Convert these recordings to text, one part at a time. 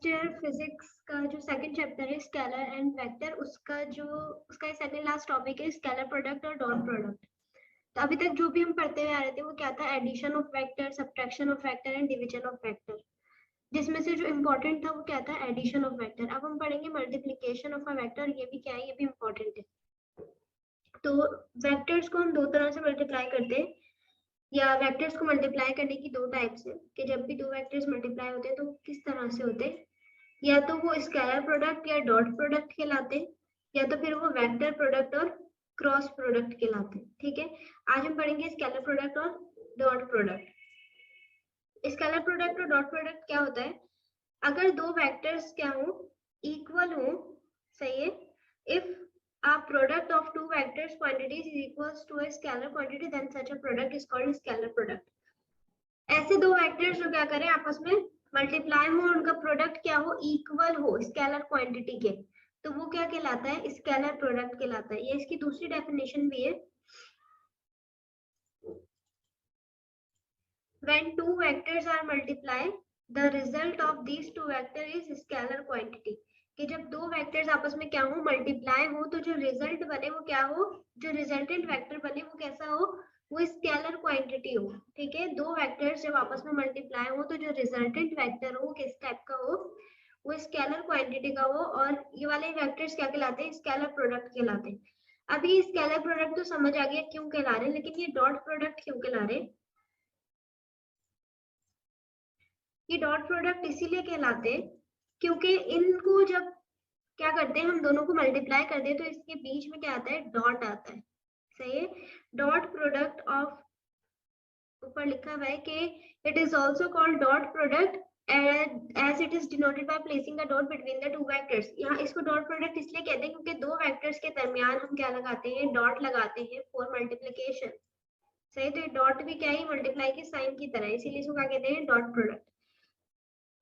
First year physics का जो second chapter है स्केलर एंड वेक्टर, उसका सेकंड लास्ट टॉपिक है स्केलर प्रोडक्ट और डॉट प्रोडक्ट। तो अभी तक जो भी हम पढ़ते हुए आ रहे थे वो क्या था, addition of vector, subtraction of vector and division of vector, जिसमें से जो इम्पोर्टेंट था वो क्या था, एडिशन ऑफ वेक्टर। अब हम पढ़ेंगे मल्टीप्लिकेशन ऑफ अ वेक्टर, ये भी क्या है, ये भी इम्पोर्टेंट है। तो वेक्टर्स को हम दो तरह से मल्टीप्लाई करते हैं, या वेक्टर्स को मल्टीप्लाई करने की दो टाइप्स है कि जब भी दो वेक्टर्स मल्टीप्लाई होते हैं तो किस तरह से होते हैं, या तो वो स्केलर प्रोडक्ट या डॉट प्रोडक्ट कहलाते हैं, या तो फिर वो वेक्टर प्रोडक्ट और क्रॉस प्रोडक्ट कहलाते हैं। ठीक है, आज हम पढ़ेंगे स्केलर प्रोडक्ट और डॉट प्रोडक्ट। स्केलर प्रोडक्ट और डॉट प्रोडक्ट क्या होता है, अगर दो वेक्टर्स क्या हो, इक्वल हो, सही है, if a product of two vectors quantities is equals to a scalar quantity, then such a product is called scalar product. ऐसे दो वेक्टर्स जो क्या करें, आपस में मल्टीप्लाई हो, उनका प्रोडक्ट क्या हो, इक्वल हो स्केलर क्वांटिटी के, तो वो क्या कहलाता है, स्केलर प्रोडक्ट कहलाता है। ये इसकी दूसरी डेफिनेशन भी है, when two vectors are multiplied the result of these two vector is scalar quantity, कि जब दो वेक्टर्स आपस में क्या हो, मल्टीप्लाई हो, तो जो रिजल्ट बने वो क्या हो, जो रिजल्टेंट वेक्टर बने वो कैसा हो, वो स्केलर क्वांटिटी हो। ठीक है, दो वेक्टर्स जब आपस में मल्टीप्लाई हो तो जो रिजल्टेंट वेक्टर हो किस टाइप का हो, वो स्केलर क्वांटिटी का हो, और ये वाले वेक्टर्स क्या कहलाते हैं, स्केलर प्रोडक्ट कहलाते हैं। अभी स्केलर प्रोडक्ट तो समझ आ गया क्यों कहला रहे हैं, लेकिन ये डॉट प्रोडक्ट क्यों कहला रहे हैं, ये डॉट प्रोडक्ट इसीलिए कहलाते हैं क्योंकि इनको जब क्या करते हैं, हम दोनों को मल्टीप्लाई कर दे तो इसके बीच में क्या आता है, डॉट आता है। सही है, डॉट प्रोडक्ट ऑफ, ऊपर लिखा हुआ है कि it is also called dot product as it is denoted by placing a dot between the two vectors। यहाँ इसको डॉट प्रोडक्ट इसलिए कहते हैं क्योंकि दो वेक्टर्स के दरमियान हम क्या लगाते हैं, डॉट लगाते हैं फॉर मल्टीप्लिकेशन। सही, तो ये डॉट भी क्या है, मल्टीप्लाई के साइन की तरह, इसीलिए इसको क्या कहते हैं, डॉट प्रोडक्ट।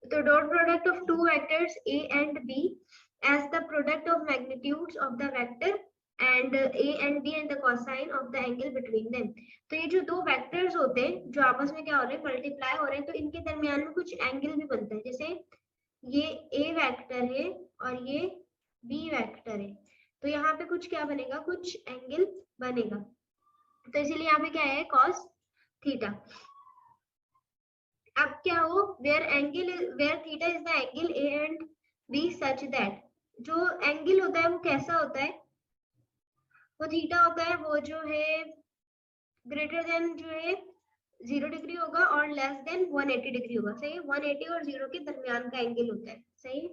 तो dot product of two vectors a and b as the product of magnitudes of the vector and a and b and the cosine of the angle between them। तो ये जो दो वेक्टर्स होते हैं जो आपस में क्या हो रहे हैं, मल्टीप्लाई हो रहे हैं, तो इनके दरमियान में कुछ एंगल भी बनता है, जैसे ये a वेक्टर है और ये b वेक्टर है, तो यहाँ पे कुछ क्या बनेगा, कुछ एंगल बनेगा, तो इसीलिए यहाँ पे क्या है, cos थीटा। अब क्या हो, where theta is the angle A and B such that, जो एंगल होता है वो कैसा होता है, वो थीटा होता है, वो जो है ग्रेटर देन जो है 0 डिग्री होगा और लेस देन 180 डिग्री होगा। सही है, 180 और 0 के दरमियान का एंगल होता है। सही है,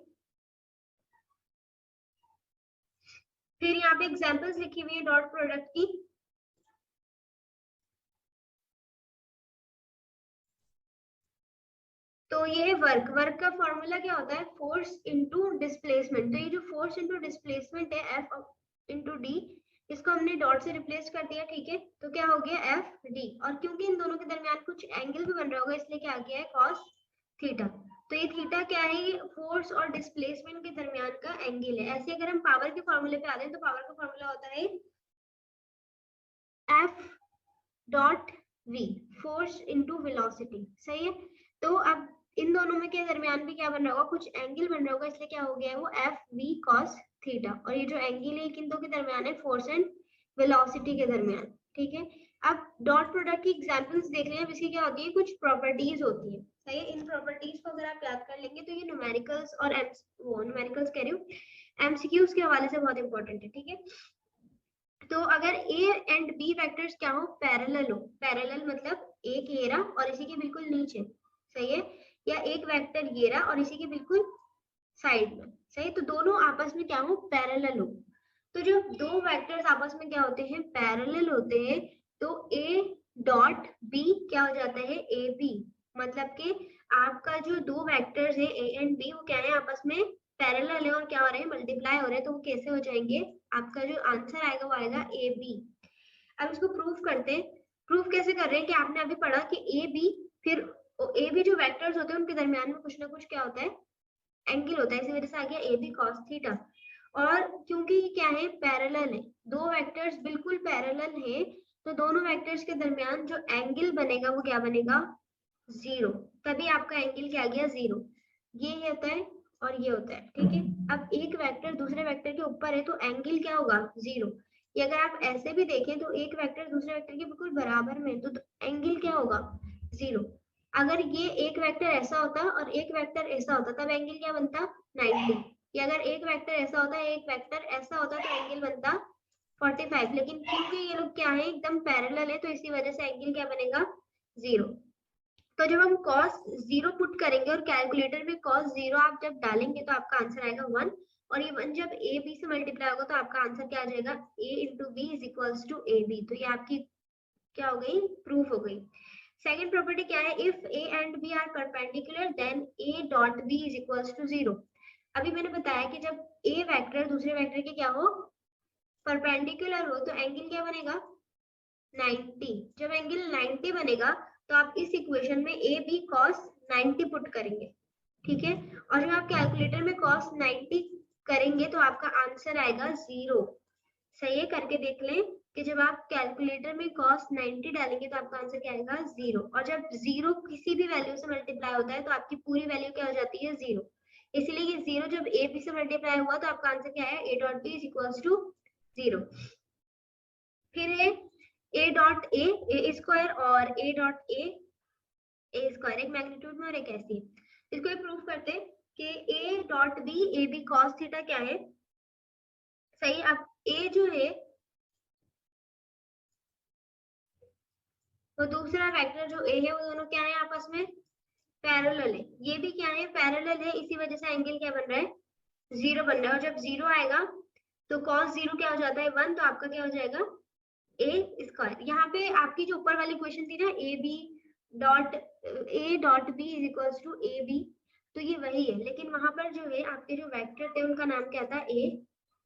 फिर यहाँ पे एग्जांपल्स लिखी हुई है डॉट प्रोडक्ट की। तो ये है वर्क का फॉर्मूला क्या होता है, फोर्स इनटू डिस्प्लेसमेंट। तो ये जो फोर्स इनटू डिस्प्लेसमेंट है एफ इनटू डी, इसको हमने डॉट से रिप्लेस कर दिया। ठीक है, तो क्या हो गया, एफ डी, और क्योंकि इन दोनों के दरमियान कुछ एंगल भी बन रहा होगा इसलिए क्या आ गया है, कॉस थीटा। तो ये थीटा क्या है, फोर्स और डिस्प्लेसमेंट के दरमियान का एंगल है। ऐसे अगर हम पावर के फॉर्मूले पे आ जाए तो पावर का फॉर्मूला होता है F dot V, force into velocity. सही है, तो अब इन दोनों में के दरमियान भी क्या बन रहा होगा, कुछ एंगल बन रहा होगा, इसलिए क्या हो गया है, वो एफ वी कॉस थीटा, और ये जो एंगल है किन दो के दरमियान है, फोर्स एंड वेलोसिटी के दरमियान। ठीक है, अब डॉट प्रोडक्ट की एग्जांपल्स देख रहे हैं, इसकी क्या होती है, कुछ प्रॉपर्टीज होती है। सही है, इन प्रॉपर्टीज को अगर आप याद कर लेंगे तो ये न्यूमेरिकल्स और न्यूमेरिकल्स कह रही हूँ, एमसीक्यूज के हवाले से बहुत इंपॉर्टेंट है। ठीक है, तो अगर ए एंड बी वेक्टर्स क्या हो, पैरेलल हो, पैरेलल मतलब एक ये रहा और इसी के बिल्कुल नीचे, सही है, या एक वेक्टर ये रहा और इसी के बिल्कुल साइड में। सही, तो दोनों आपस में क्या हो, पैरेलल हो। तो जो दो वेक्टर्स आपस में क्या होते हैं, पैरेलल होते हैं, तो ए डॉट बी क्या हो जाता है, ए बी, मतलब कि आपका जो दो वेक्टर्स है ए एंड बी वो क्या है, आपस में पैरेलल है और क्या हो रहे हैं, मल्टीप्लाई हो रहे हैं, तो वो कैसे हो जाएंगे, आपका जो आंसर आएगा वो आएगा ए बी। अब इसको प्रूफ करते हैं। प्रूफ कैसे कर रहे हैं कि आपने अभी पढ़ा कि ए बी, फिर ए बी जो वेक्टर्स होते हैं उनके दरमियान में कुछ ना कुछ क्या होता है, एंगल होता है, इसी वजह से आ गया ए बी कॉस थीटा। और क्योंकि ये क्या है, पैरेलल है, दो वेक्टर्स बिल्कुल पैरेलल है, तो दोनों वेक्टर्स के दरमियान जो एंगल बनेगा वो क्या बनेगा, जीरो, तभी आपका एंगल क्या आ गया, जीरो। ये होता है और ये होता है, ठीक है। अब एक वेक्टर दूसरे वेक्टर के ऊपर है तो एंगल क्या होगा, जीरो। ये अगर आप ऐसे भी देखें तो एक वेक्टर दूसरे वेक्टर के बिल्कुल बराबर में, तो एंगल क्या होगा, जीरो। अगर ये एक वेक्टर ऐसा होता और एक वेक्टर ऐसा होता तब एंगल क्या बनता, 90। या अगर एक वेक्टर ऐसा होता है एक वेक्टर ऐसा होता तो एंगल बनता 45। लेकिन क्योंकि ये लोग क्या है, एकदम पैरेलल है, तो इसी वजह से एंगल क्या बनेगा, जीरो। तो जब हम cos जीरो पुट करेंगे और कैलकुलेटर में cos जीरो आप जब डालेंगे तो आपका आंसर आएगा 1। और ये 1 जब a b से मल्टीप्लाई होगा तो आपका आंसर क्या आ जाएगा, a into B is equals to A B. तो ये आपकी क्या हो गई, प्रूफ हो गई। सेकंड प्रॉपर्टी क्या है, if a and b are perpendicular then a dot b is equals to zero. अभी मैंने बताया कि जब a वेक्टर दूसरे वेक्टर के क्या हो, परपेंडिकुलर हो, तो एंगल क्या बनेगा, 90। जब एंगल 90 बनेगा तो आप इस इक्वेशन में ए बी cos 90 पुट करेंगे, ठीक है। और जब आप कैलकुलेटर में cos 90 करेंगे तो आपका आंसर आएगा जीरो। सही है, करके देख लें कि जब आप कैलकुलेटर में cos 90 डालेंगे तो आपका आंसर क्या आएगा, जीरो। और जब जीरो किसी भी वैल्यू से मल्टीप्लाई होता है तो आपकी पूरी वैल्यू क्या हो जाती है, जीरो। इसलिए ये जीरो जब ए बी से मल्टीप्लाई हुआ तो आपका आंसर क्या है, A dot B is equals to zero. फिर है a डॉट ए स्क्वायर और a डॉट ए स्क्वायर एक मैग्नीट्यूड में और एक ऐसी। इसको प्रूव करते हैं कि a dot B A B cos theta क्या है, सही। अब a जो है वो दूसरा वेक्टर जो a है वो दोनों क्या है, आपस में पैरेलल है। ये भी क्या है, पैरेलल है, इसी वजह से एंगल क्या बन रहा है, जीरो बन रहा है। और जब जीरो आएगा तो कॉस जीरो क्या हो जाता है, 1। तो आपका क्या हो जाएगा, ए स्क्वायर। यहाँ पे आपकी जो ऊपर वाली क्वेश्चन थी ना, A dot B is equals to A B, तो ये वही है। लेकिन वहां पर जो है आपके जो वेक्टर थे उनका नाम क्या था, ए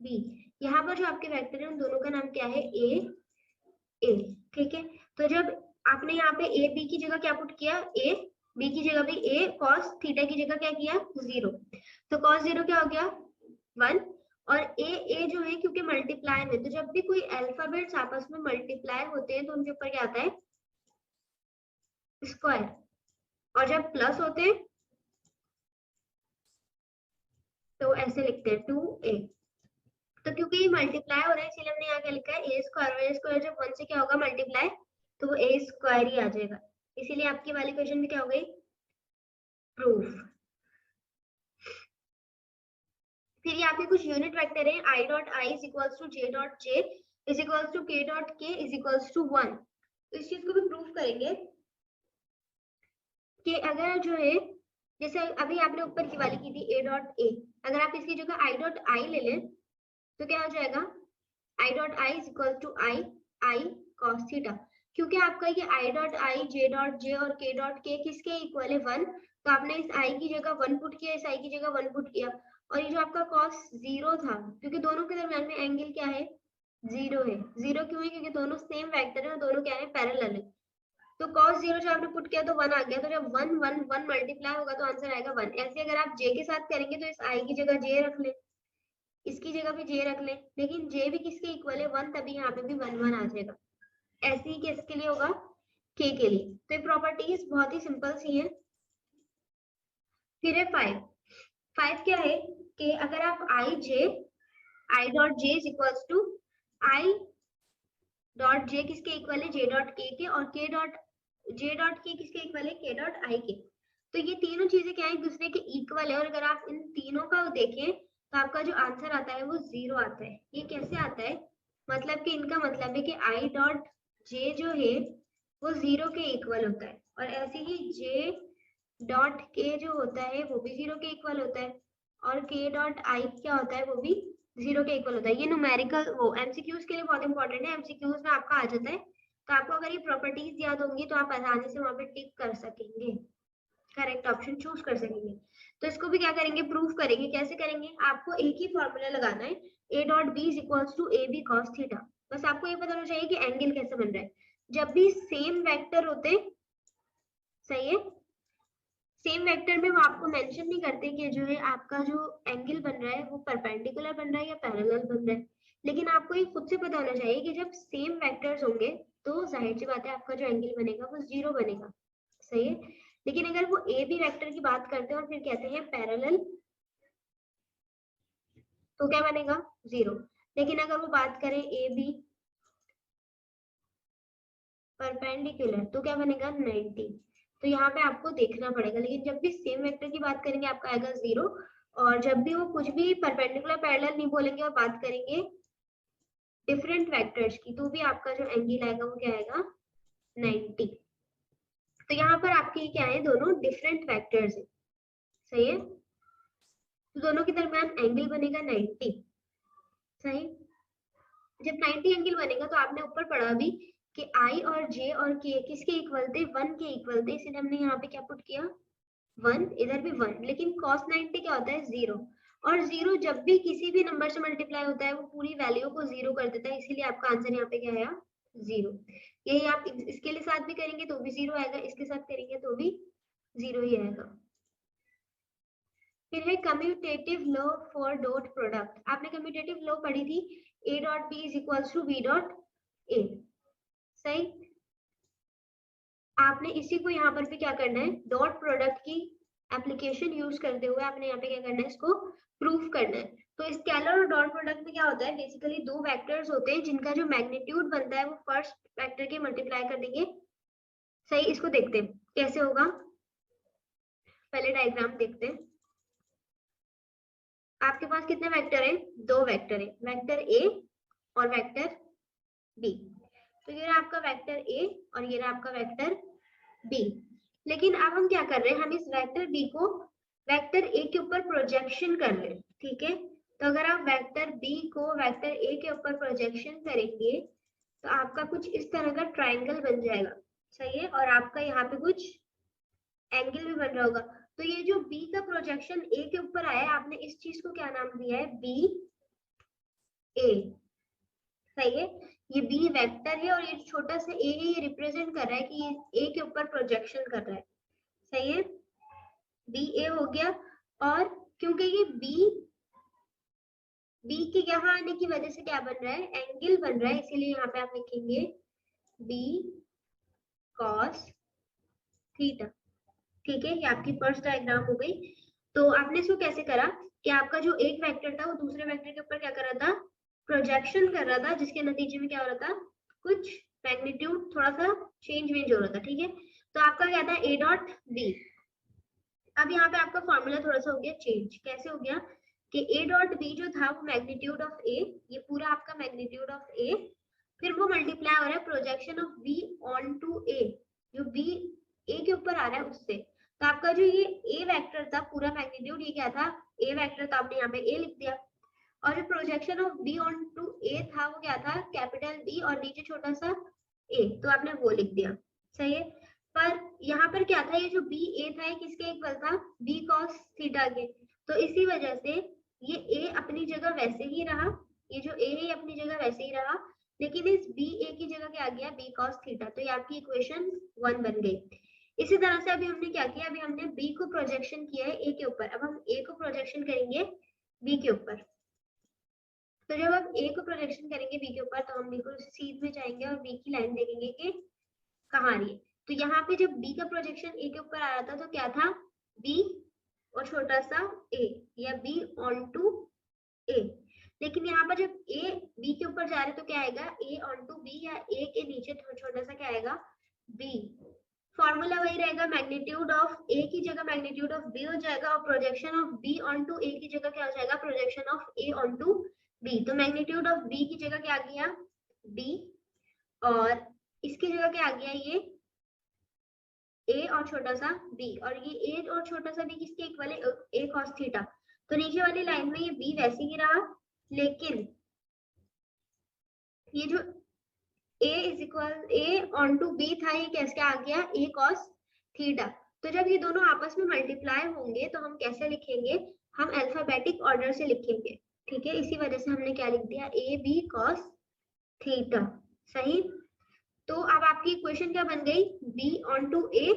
बी। यहाँ पर जो आपके वेक्टर है उन दोनों का नाम क्या है, ए, ठीक है। तो जब आपने यहाँ पे ए बी की जगह क्या पुट किया, ए बी की जगह भी ए, कॉस थीटा की जगह क्या किया, जीरो। तो कॉस जीरो क्या हो गया, 1। और ए जो है क्योंकि मल्टीप्लाई में, तो जब भी कोई अल्फाबेट्स आपस में मल्टीप्लाई होते हैं तो उनके ऊपर क्या आता है, स्क्वायर। और जब प्लस होते हैं तो ऐसे लिखते हैं 2a। तो क्योंकि ये मल्टीप्लाई हो रहा है इसीलिए हमने यहाँ क्या लिखा है, ए स्क्वायर। और ए स्क्वायर जब 1 से क्या होगा, मल्टीप्लाई, तो वो ए स्क्वायर ही आ जाएगा। इसीलिए आपकी वाली क्वेश्चन में क्या हो गई, प्रूफ। फिर यहाँ पे कुछ यूनिट वेक्टर है, I dot I is equals to J dot J is equals to K dot K is equals to 1। तो इस चीज को भी प्रूफ करेंगे कि अगर जो है, जैसे अभी आपने ऊपर की वाली की थी ए डॉट ए, अगर आप इसकी जगह आई डॉट आई ले लें तो क्या हो जाएगा, I dot I is equal to I cos theta. क्योंकि आपका ये आई डॉट आई, जे डॉट जे और के डॉट के किसके इक्वल है, 1। तो आपने इस आई की जगह 1 पुट किया, इस आई की जगह 1 पुट किया। और ये जो आपका कॉस जीरो था, क्योंकि दोनों के दरम्यान में एंगल क्या है, जीरो है। जीरो क्यों है, क्योंकि दोनों सेम वेक्टर है और दोनों क्या है, पैरेलल है। तो cos जीरो जब आपने पुट किया तो 1 आ गया। तो जब 1 1 1 मल्टीप्लाई होगा तो आंसर आएगा 1। ऐसे अगर आप j के साथ करेंगे तो इस i की जगह j रख ले, इसकी जगह भी j रख ले, लेकिन j भी किसके इक्वल है, 1, तभी यहाँ पे भी 1 1 आ जाएगा। ऐसे ही किसके लिए होगा, k के लिए। तो ये प्रॉपर्टीज बहुत ही सिंपल सी है। फिर है 5 क्या है कि अगर आप I dot J is equals to I dot J किसके इक्वल है, जे डॉट के और के डॉट जे डॉट के किसके इक्वल है, के डॉट आई के। तो ये तीनों चीजें क्या है, एक दूसरे के इक्वल है। और अगर आप इन तीनों का देखें तो आपका जो आंसर आता है वो जीरो आता है। ये कैसे आता है, मतलब कि इनका मतलब है कि आई डॉट जे जो है वो जीरो के इक्वल होता है, और ऐसे ही जे डॉट के जो होता है वो भी जीरो के इक्वल होता है, और के डॉट आई क्या होता है, वो भी जीरो के इक्वल होता है। ये न्यूमेरिकल वो एमसीक्यूज के लिए बहुत इंपॉर्टेंट है, एमसीक्यूज में आपका आ जाता है। तो आपको अगर ये प्रॉपर्टीज याद होंगी तो आप आसानी से वहां पे टिक कर सकेंगे, करेक्ट ऑप्शन चूज कर सकेंगे। तो इसको भी क्या करेंगे, प्रूफ करेंगे। कैसे करेंगे, आपको एक ही फॉर्मूला लगाना है, A dot B is equals to A B cos theta. बस आपको ये पता होना चाहिए कि एंगल कैसे बन रहा है। जब भी सेम वेक्टर होते, सही है, सेम वेक्टर में वो आपको मेंशन नहीं करते कि जो है आपका जो एंगल बन रहा है वो परपेंडिकुलर बन रहा है या पैरेलल बन रहा है। लेकिन आपको ये खुद से पता होना चाहिए कि जब सेम वेक्टर्स होंगे तो जाहिर सी बात है आपका जो एंगल बनेगा वो जीरो बनेगा, सही है। लेकिन अगर वो ए बी वेक्टर की बात करते हैं और फिर कहते हैं पैरेलल तो क्या बनेगा 0। लेकिन अगर वो बात करें ए बी परपेंडिकुलर तो क्या बनेगा 90। तो यहाँ पे आपको देखना पड़ेगा, लेकिन जब भी सेम वेक्टर की बात करेंगे आपका आएगा 0, और जब भी वो कुछ भी परपेंडिकुलर पैरेलल नहीं बोलेंगे और बात करेंगे डिफरेंट वेक्टर्स की, तो भी आपका जो एंगल आएगा वो क्या आएगा 90। तो यहाँ पर आपके क्या है, दोनों डिफरेंट वेक्टर्स है, सही है। तो दोनों के दरमियान एंगल बनेगा 90, सही। जब 90 एंगल बनेगा तो आपने ऊपर पढ़ा भी कि आई और जे और के किसके इक्वल थे, 1 के इक्वल थे, इसलिए हमने यहाँ पे क्या पुट किया 1, इधर भी 1। लेकिन cos 90 क्या होता है 0, और 0 जब भी किसी भी नंबर से मल्टीप्लाई होता है वो पूरी वैल्यू को 0 कर देता है, इसीलिए आपका आंसर यहाँ पे क्या आया 0। यही आप इसके लिए साथ भी करेंगे तो भी 0 आएगा, इसके साथ करेंगे तो भी 0 ही आएगा। फिर है commutative law for dot product. आपने कम्यूटेटिव लॉ पढ़ी थी, a dot b is equals to b dot a, सही। आपने इसी को यहाँ पर भी क्या करना है, डॉट प्रोडक्ट की एप्लीकेशन यूज करते हुए आपने यहाँ पे क्या करना है, इसको प्रूफ करना है। तो स्केलर और डॉट प्रोडक्ट में क्या होता है, बेसिकली दो वेक्टर्स होते हैं जिनका जो मैग्नीट्यूड बनता है वो फर्स्ट वेक्टर के मल्टीप्लाई कर देंगे, सही। इसको देखते हैं कैसे होगा, पहले डायग्राम देखते हैं। आपके पास कितने वेक्टर है, दो वेक्टर है, वेक्टर ए और वेक्टर बी। तो ये रहा आपका वेक्टर ए और ये रहा आपका वेक्टर बी। लेकिन अब हम क्या कर रहे हैं, हम इस वेक्टर बी को वेक्टर ए के ऊपर प्रोजेक्शन कर रहे हैं, ठीक है। तो अगर आप वेक्टर बी को वेक्टर ए के ऊपर प्रोजेक्शन करेंगे तो आपका कुछ इस तरह का ट्राइंगल बन जाएगा, सही है। और आपका यहाँ पे कुछ एंगल भी बन रहा होगा। तो ये जो बी का प्रोजेक्शन ए के ऊपर आया है, आपने इस चीज को क्या नाम दिया है, बी ए, सही है। ये बी वेक्टर है और ये छोटा सा ए है, ये रिप्रेजेंट कर रहा है कि ये ए के ऊपर प्रोजेक्शन कर रहा है, सही है। बी ए हो गया, और क्योंकि ये बी के यहाँ आने की वजह से क्या बन रहा है, एंगल बन रहा है, इसीलिए यहाँ पे आप लिखेंगे बी कॉस थीटा, ठीक है। ये आपकी फर्स्ट डायग्राम हो गई। तो आपने इसको कैसे करा कि आपका जो एक वेक्टर था वो दूसरे वेक्टर के ऊपर क्या कर रहा था, प्रोजेक्शन कर रहा था, जिसके नतीजे में क्या हो रहा था, कुछ मैग्नीट्यूड थोड़ा सा चेंज हो रहा था, ठीक है। तो आपका क्या था ए डॉट बी। अब यहाँ पे आपका फॉर्मूला थोड़ा सा हो गया चेंज, कैसे हो गया कि ए डॉट बी जो था वो मैग्नीट्यूड ऑफ ए, ये पूरा आपका मैग्नीट्यूड ऑफ ए, फिर वो मल्टीप्लाई हो रहा है projection of B on to A, जो बी ए के ऊपर आ रहा है उससे। तो आपका जो ये ए वेक्टर था पूरा मैग्नीट्यूड, ये क्या था ए वेक्टर, तो आपने यहाँ पे ए लिख दिया। और जो projection of B on to A था वो क्या था, कैपिटल बी और नीचे छोटा सा ए, तो आपने वो लिख दिया, सही है। पर यहाँ पर क्या था, ये जो बी ए था ये किसके इक्वल था, बी कॉस थीटा के। तो इसी वजह से ये ए अपनी जगह वैसे ही रहा, ये जो ए है अपनी जगह वैसे ही रहा, लेकिन इस बी ए की जगह क्या आ गया, बी कॉस थीटा। तो ये आपकी इक्वेशन 1 बन गई। इसी तरह से अभी हमने क्या किया, अभी हमने बी को प्रोजेक्शन किया है ए के ऊपर, अब हम ए को प्रोजेक्शन करेंगे बी के ऊपर। तो जब हम ए को प्रोजेक्शन करेंगे बी के ऊपर तो हम बिल्कुल सीध में जाएंगे और बी की लाइन देखेंगे कि कहाँ आ रही है। तो यहाँ पे जब बी का प्रोजेक्शन ए के ऊपर आ रहा था तो क्या था, बी और छोटा सा ए, या बी ऑन टू ए। लेकिन यहाँ पर जब ए बी के ऊपर जा रहे तो क्या आएगा, ए ऑन टू बी, या ए के नीचे छोटा सा क्या आएगा, बी। फॉर्मूला वही रहेगा, मैग्नीट्यूड ऑफ ए की जगह मैग्नीट्यूड ऑफ बी हो जाएगा, और projection of B on to A की जगह क्या हो जाएगा, projection of A on to B. तो मैग्नीट्यूड ऑफ बी की जगह क्या आ गया, बी, और इसकी जगह क्या आ गया, ये ए और छोटा सा बी, और ये ए और छोटा सा बी किसके इक्वल है, ए कॉस थीटा। तो नीचे वाली लाइन में ये बी वैसे ही रहा, लेकिन ये जो A is equal A on to B था, ये कैसे आ गया, ए कॉस थीटा। तो जब ये दोनों आपस में मल्टीप्लाई होंगे तो हम कैसे लिखेंगे, हम अल्फाबेटिक ऑर्डर से लिखेंगे, ठीक है। इसी वजह से हमने क्या लिख दिया, ए बी कॉस थीटा, सही। तो अब आपकी इक्वेशन क्या बन गई, बी ऑन टू ए,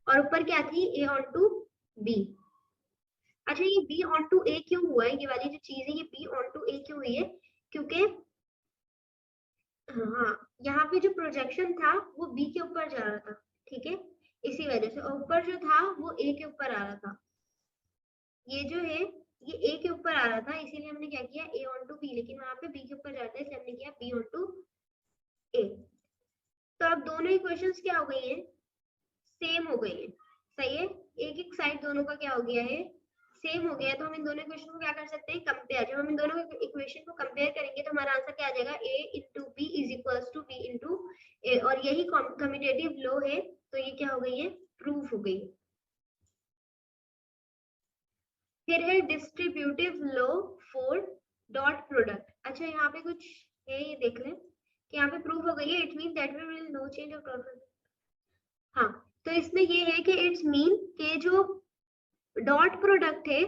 और ऊपर क्या थी, ए ऑन टू बी। अच्छा, ये बी ऑन टू ए क्यों हुआ है, ये वाली जो चीज है ये बी ऑन टू ए क्यों हुई है, क्योंकि हाँ यहाँ पे जो प्रोजेक्शन था वो बी के ऊपर जा रहा था, ठीक है, इसी वजह से। और ऊपर जो था वो ए के ऊपर आ रहा था। ये जो है ये ए के ऊपर आ रहा था, इसीलिए हमने क्या किया ए ऑन टू बी, लेकिन वहां पे बी के ऊपर जाता है इसलिए हमने किया बी ऑन टू ए। तो अब दोनों इक्वेशंस क्या हो गई हैं, सेम हो गई है, सही है, एक एक साइड दोनों का क्या हो गया है, सेम हो गया है। तो हम इन दोनों इक्वेशन को क्या कर सकते हैं, कंपेयर। जब हम इन दोनों इक्वेशन को कंपेयर करेंगे तो हमारा आंसर क्या आ जाएगा, a into B is equals to B into A, और यही कम्यूटेटिव लॉ है। तो ये क्या हो गई है, प्रूफ हो गई। फिर है distributive law for dot product. अच्छा यहाँ पे कुछ है, ये देख लें कि यहाँ पे प्रूफ हो गई है, it mean that we will no change of dot. हाँ, तो इसमें ये है कि इट्स मीन के जो डॉट प्रोडक्ट है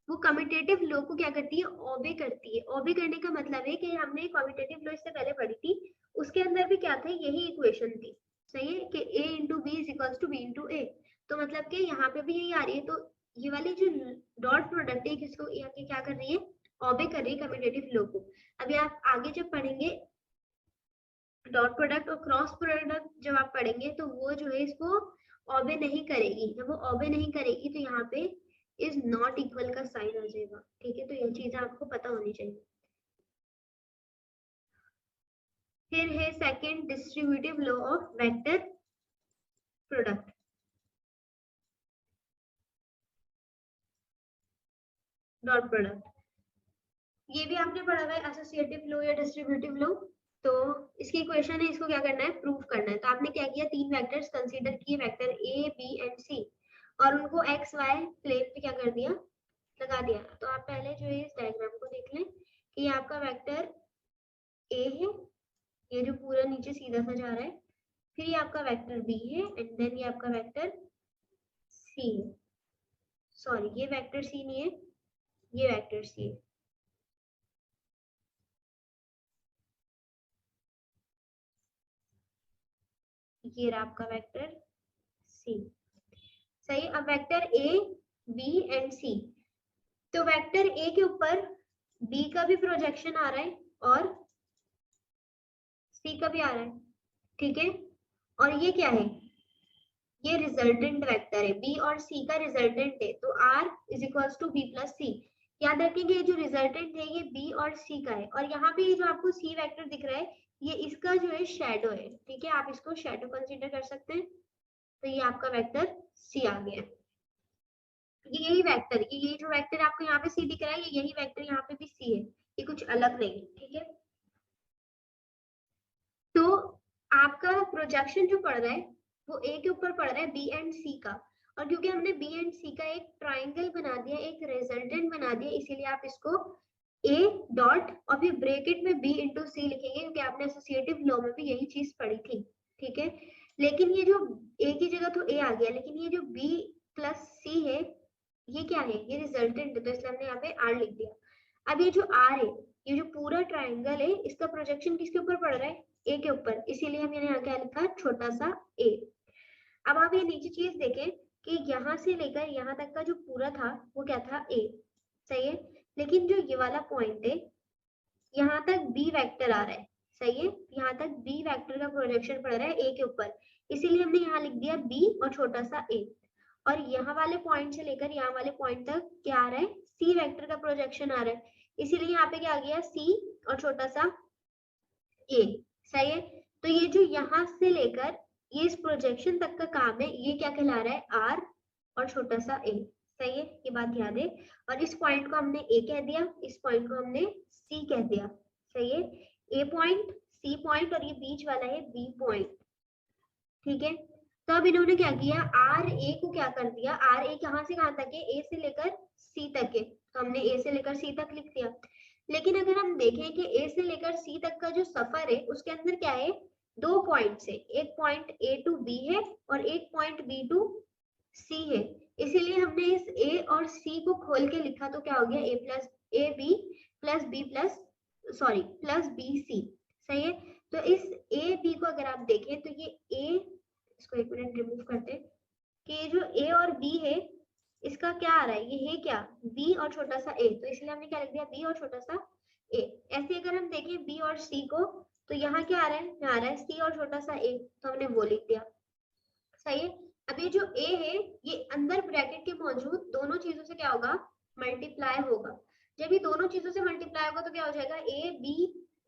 वो कम्यूटेटिव लॉ को क्या करती है, ओबे करती है। ओबे करने का मतलब है कि हमने कम्यूटेटिव लॉ इससे पहले पढ़ी थी, उसके अंदर भी क्या था, यही इक्वेशन थी, सही है, कि a into B is equals to B into A. तो मतलब कि यहाँ पे भी यही आ रही है। तो ये वाली जो डॉट प्रोडक्ट है किसको यहाँ की क्या कर रही है, ओबे कर रही है कम्यूटेटिव लॉ को। अभी आप आगे जब पढ़ेंगे डॉट प्रोडक्ट और क्रॉस प्रोडक्ट जब आप पढ़ेंगे तो वो जो है इसको ओबे नहीं करेगी। जब वो ओबे नहीं करेगी तो यहाँ पे इज नॉट इक्वल का साइन आ जाएगा, ठीक है। तो ये चीजें आपको पता होनी चाहिए। फिर है second distributive law of vector product. Dot product ये भी आपने पढ़ा हुआ है, एसोसिएटिव लॉ या डिस्ट्रीब्यूटिव लॉ। तो इसकी इक्वेशन है, इसको क्या करना है, प्रूफ करना है। तो आपने क्या किया, तीन वेक्टर्स कंसीडर किए, वेक्टर ए बी एंड सी, और उनको एक्स वाई प्लेन पे क्या कर दिया, लगा दिया। तो आप पहले जो है इस डायग्राम को देख लें कि ये आपका वेक्टर ए है, ये जो पूरा नीचे सीधा सा जा रहा है, फिर ये आपका वेक्टर बी है, एंड देन ये आपका वेक्टर सी है। सॉरी, ये वेक्टर सी नहीं है, ये वेक्टर सी है। ये रहा आपका वेक्टर सी, सही। अब वेक्टर ए बी एंड सी, तो वेक्टर ए के ऊपर बी का भी प्रोजेक्शन आ रहा है और सी का भी आ रहा है, ठीक है। और ये क्या है, ये रिजल्टेंट वेक्टर है, बी और सी का रिजल्टेंट है। तो R is equals to B plus C. याद रखेंगे ये जो रिजल्टेंट है ये बी और सी का है, और यहाँ पे ये जो आपको सी वेक्टर दिख रहा है ये इसका जो है शेडो है, ठीक है। आप इसको शेडो कंसीडर कर सकते हैं। तो ये आपका वेक्टर सी आ गया। ये यही वेक्टर, ये जो वेक्टर आपको यहाँ पे सी दिख रहा है, ये यही वेक्टर यहाँ पे भी सी है, ये कुछ अलग नहीं, ठीक है। तो आपका प्रोजेक्शन जो पड़ रहा है वो ए के ऊपर पड़ रहा है बी एंड सी का, और क्योंकि हमने बी एंड सी का एक ट्राइंगल बना दिया, एक रिजल्टेंट बना दिया, इसीलिए आप इसको ए डॉट और फिर ब्रैकेट में बी इंटू सी लिखेंगे, क्योंकि आपने एसोसिएटिव लॉ में भी यही चीज पढ़ी थी, ठीक है। लेकिन ये जो ए की जगह तो ए आ गया, लेकिन ये जो बी प्लस सी है ये क्या है, ये रिजल्टेंट है, तो इसलिए हमने यहाँ पे आर लिख दिया। अब ये जो आर है, ये जो पूरा ट्राइंगल है, इसका प्रोजेक्शन किसके ऊपर पड़ रहा है, ए के ऊपर, इसीलिए हमने यहाँ क्या लिखा, छोटा सा ए। अब आप ये नीचे चीज देखें कि यहाँ से लेकर यहाँ तक का जो पूरा था वो क्या था, ए, सही है। लेकिन जो ये वाला पॉइंट है यहाँ तक बी वेक्टर आ रहा है, सही है, यहाँ तक बी वेक्टर का प्रोजेक्शन पड़ रहा है ए के ऊपर, इसीलिए हमने यहाँ लिख दिया बी और छोटा सा ए। और यहाँ वाले पॉइंट से लेकर यहाँ वाले पॉइंट तक क्या आ रहा है, सी वेक्टर का प्रोजेक्शन आ रहा है, इसीलिए यहाँ पे क्या आ गया, सी और छोटा सा ए, सही है। तो ये जो यहाँ से लेकर ये इस प्रोजेक्शन तक का काम है, ये क्या कहला रहा है, आर और छोटा सा ए, सही है, ये बात याद है। और इस पॉइंट को हमने ए कह दिया, इस पॉइंट को हमने सी कह दिया, सही है। ए पॉइंट, सी पॉइंट, और ये बीच वाला है बी पॉइंट, ठीक है। तो अब इन्होंने क्या किया, आर ए को क्या कर दिया, आर ए कहाँ से कहाँ तक है, ए से लेकर सी तक है, तो हमने ए से लेकर सी तक लिख दिया। लेकिन अगर हम देखें कि ए से लेकर सी तक का जो सफर है उसके अंदर क्या है, दो पॉइंट्स है, एक पॉइंट ए टू बी है और एक पॉइंट बी टू सी है, इसीलिए हमने इस ए और सी को खोल के लिखा, तो क्या हो गया, A plus A B plus B plus sorry plus B C, सही है। तो इस ए बी को अगर आप देखें तो ये ए, इसको एक मिनट रिमूव करते हैं, कि ये जो ए और बी है इसका क्या आ रहा है, ये है क्या, बी और छोटा सा ए, तो इसलिए हमने क्या लिख दिया, बी और छोटा सा ए। ऐसे अगर हम देखें बी और सी को, तो यहाँ क्या आ रहा है, यहाँ आ रहा है सी और छोटा सा ए, तो हमने वो लिख दिया, सही है। अब ये जो ए है ये अंदर ब्रैकेट के मौजूद दोनों चीजों से क्या होगा, मल्टीप्लाई होगा। जब ये दोनों चीजों से मल्टीप्लाई होगा तो क्या हो जाएगा, ए बी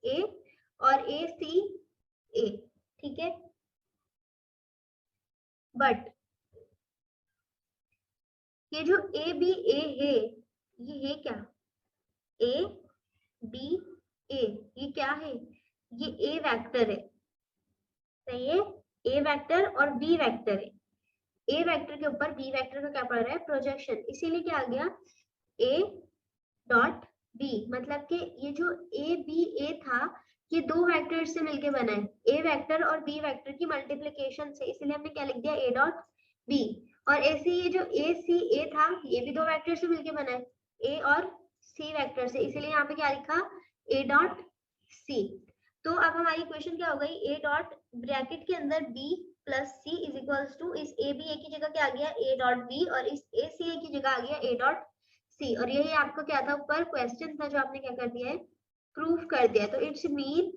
ए और ए सी ए, ठीक है। बट ये जो ए बी ए है, ये है क्या, ए बी ए, ये क्या है, ये ए वेक्टर है, सही है। ए वेक्टर और बी वेक्टर है, ए वेक्टर के ऊपर बी वेक्टर का क्या पड़ रहा है, प्रोजेक्शन, इसीलिए क्या आ गया, ए डॉट बी, मतलब कि ये जो ए बी ए था ये दो वेक्टर से मिलके बना है, ए वेक्टर और बी वेक्टर की मल्टीप्लिकेशन से, इसीलिए हमने क्या लिख दिया, ए डॉट बी। और ऐसे ये जो ए सी ए था ये भी दो वेक्टर से मिलके बना है, ए और सी वेक्टर से, इसीलिए यहाँ पे क्या लिखा, ए डॉट सी। तो अब हमारी इक्वेशन क्या हो गई, ए डॉट ब्रैकेट के अंदर B plus C is equals to, इस ए बी ए की जगह क्या आ गया, ए डॉट बी, और इस ए सी ए की जगह आ गया ए डॉट सी। और यही आपका क्या था, ऊपर क्वेश्चन था जो आपने क्या कर दिया है, प्रूफ कर दिया। तो it's mean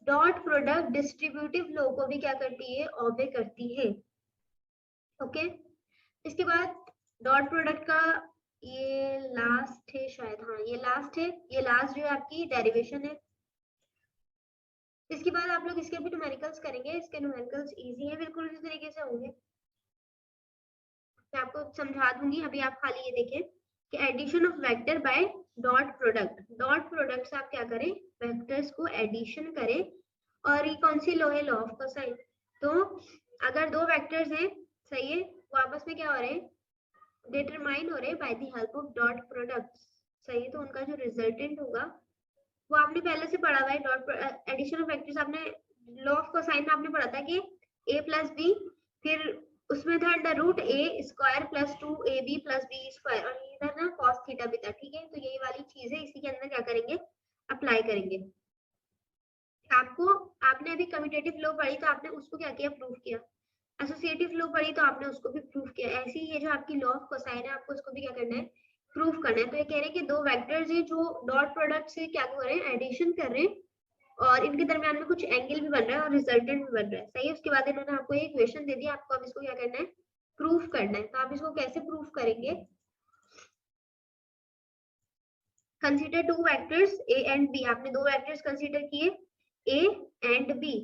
dot product distributive law को भी क्या करती है, ओबे करती है। ओके, इसके बाद डॉट प्रोडक्ट का ये लास्ट है शायद, हाँ ये लास्ट है, ये लास्ट जो है आपकी डेरिवेशन है। इसके बाद आप लोग इसके भी न्यूमेरिकल्स करेंगे, इसके न्यूमेरिकल्स इजी है, बिल्कुल इसी तरीके से होंगे, मैं आपको समझा दूंगी। अभी आप खाली ये देखें कि addition of vector by dot product, dot product से आप क्या करें, वेक्टर्स को एडिशन करें, और ये कौन सी लॉ है, लॉ ऑफ कोसाइन। तो अगर दो वेक्टर्स हैं, सही है, वो आपस में क्या हो रहे हैं, डिटरमाइन हो रहे हैं by the help of dot product, सही है। तो उनका जो रिजल्टेंट होगा वो आपने पहले से पढ़ा हुआ है, डॉट एडिशन ऑफ वेक्टर्स आपने लॉ ऑफ कोसाइन में आपने पढ़ा था कि a प्लस बी, फिर उसमें था under root A square plus 2ab प्लस बी स्क्वायर, और इधर ना cos थीटा भी था, ठीक है। तो यही वाली चीज है, इसी के अंदर क्या करेंगे, अप्लाई करेंगे। आपको, आपने अभी कम्यूटेटिव लॉ पढ़ी तो आपने उसको क्या किया, प्रूफ किया। एसोसिएटिव लॉ पढ़ी तो आपने उसको भी प्रूफ किया। ऐसे ही ये जो आपकी लॉ ऑफ कोसाइन है, आपको उसको भी क्या करना है, प्रूफ करना है। तो ये कह रहे हैं कि दो वेक्टर्स हैं जो डॉट प्रोडक्ट से क्या कर रहे हैं, एडिशन कर रहे हैं, और इनके दरमियान में कुछ एंगल भी बन रहा है और रिजल्टेंट भी बन रहा है, सही है। उसके बाद इन्होंने आपको एक इक्वेशन दे दिया, आपको अब इसको क्या करना है, प्रूफ करना है। तो आप इसको कैसे प्रूफ करेंगे, consider two vectors A and B, आपने दो वेक्टर्स कंसीडर किए ए एंड बी,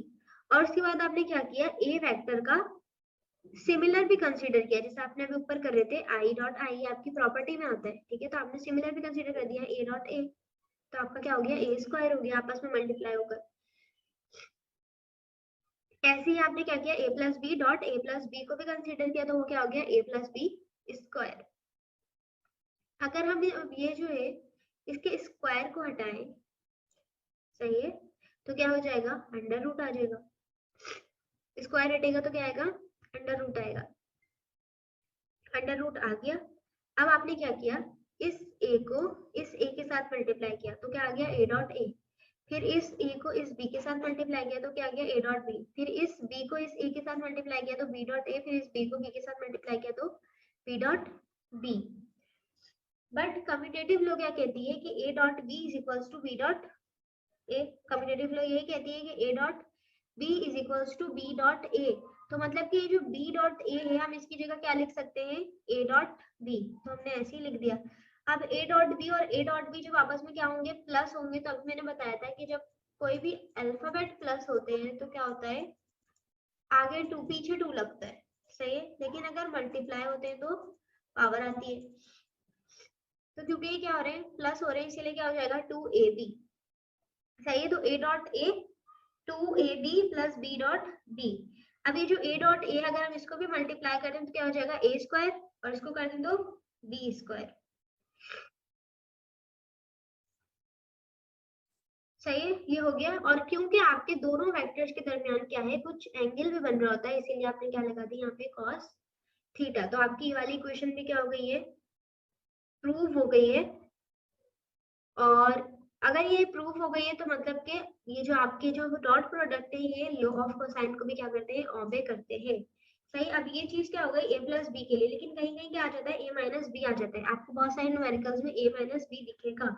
और उसके बाद आपने क्या किया, ए वेक्टर का सिमिलर भी कंसीडर किया, जैसे आपने अभी ऊपर कर रहे थे आई डॉट आई, आपकी प्रॉपर्टी में आता है, ठीक है। तो आपने सिमिलर भी कंसीडर कर दिया ए डॉट ए, तो आपका क्या हो गया, ए स्क्वायर हो गया, आपस में मल्टीप्लाई होकर। ऐसे ही आपने क्या किया, A plus B dot A plus B को भी कंसीडर किया, तो वो क्या हो गया, ए प्लस बी स्क्वायर। अगर हम ये जो है इसके स्क्वायर को हटाएं, सही है, तो क्या हो जाएगा, अंडर रूट आ जाएगा। स्क्वायर हटेगा तो क्या आएगा, अंडर रूट आएगा, अंडर रूट आ गया। अब आपने क्या किया, इस a को इस a के साथ मल्टीप्लाई किया, तो क्या आ गया, a डॉट a, फिर इस a को इस b के साथ मल्टीप्लाई किया, तो क्या आ गया, a डॉट b, फिर इस b को इस a के साथ मल्टीप्लाई किया, तो b डॉट a, फिर इस b को b के साथ मल्टीप्लाई किया, तो b dot b। But commutative law क्या कहती है कि a dot b is equals to b dot a, commutative law यही कहती है कि a dot b is equals to b dot a। तो मतलब कि ये जो b डॉट a है, हम इसकी जगह क्या लिख सकते हैं, a डॉट b, तो हमने ऐसे ही लिख दिया। अब a डॉट b और a डॉट b जब आपस में क्या होंगे, प्लस होंगे, तो अभी मैंने बताया था कि जब कोई भी अल्फाबेट प्लस होते हैं तो क्या होता है, आगे 2 पीछे 2 लगता है, सही है। लेकिन अगर मल्टीप्लाई होते हैं तो पावर आती है। तो क्योंकि ये क्या हो रहे हैं, प्लस हो रहे हैं, इसीलिए क्या हो जाएगा, 2ab, सही है। तो a dot a 2ab plus b dot b। अब ये जो a डॉट a, अगर हम इसको भी मल्टीप्लाई कर दें तो क्या हो जाएगा, a स्क्वायर, और इसको कर दें तो b स्क्वायर, सही है, ये हो गया। और क्योंकि आपके दोनों वेक्टर्स के दरमियान क्या है, कुछ एंगल भी बन रहा होता है, इसीलिए आपने क्या लगा दी यहाँ पे cos थीटा। तो आपकी ये वाली इक्वेशन भी क्या हो गई है, प्रूव हो गई है। और अगर ये प्रूफ हो गई है तो मतलब कि ये जो आपके जो डॉट प्रोडक्ट है ये लॉ ऑफ कोसाइन को भी क्या करते हैं, ओबे करते हैं, सही। अब ये चीज क्या हो गई, a प्लस बी के लिए, लेकिन कहीं कहीं क्या आ जाता है, a माइनस बी आ जाता है। आपको बहुत सारे न्यूमेरिकल्स में a माइनस बी दिखेगा।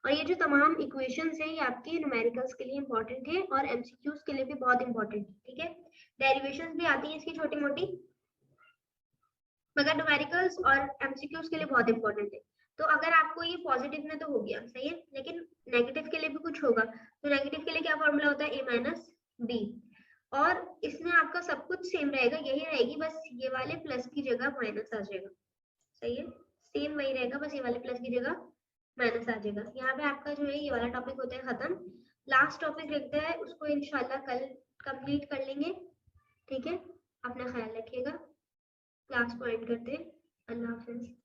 और ये जो तमाम इक्वेशंस हैं ये आपके न्यूमेरिकल्स के लिए इंपॉर्टेंट है और एमसीक्यूज के लिए भी बहुत इंपॉर्टेंट है, ठीक है। डेरिवेशंस भी आती है इसकी छोटी मोटी, मगर न्यूमेरिकल्स और एमसीक्यूज के लिए बहुत इंपॉर्टेंट है। तो अगर आपको ये पॉजिटिव में तो हो गया सही है, लेकिन नेगेटिव के लिए भी कुछ होगा, तो नेगेटिव के लिए क्या फॉर्मूला होता है, a माइनस बी, और इसमें आपका सब कुछ सेम रहेगा, यही रहेगी, बस ये वाले प्लस की जगह माइनस आ जाएगा, सही है, सेम वही रहेगा, बस ये वाले प्लस की जगह माइनस आ जाएगा। यहाँ पे आपका जो है ये वाला टॉपिक होता है खत्म। लास्ट टॉपिक रखते हैं, उसको इंशाल्लाह कल कंप्लीट कर लेंगे, ठीक है। अपना ख्याल रखिएगा, क्लास को एंड करते हैं, अल्लाह हाफिज।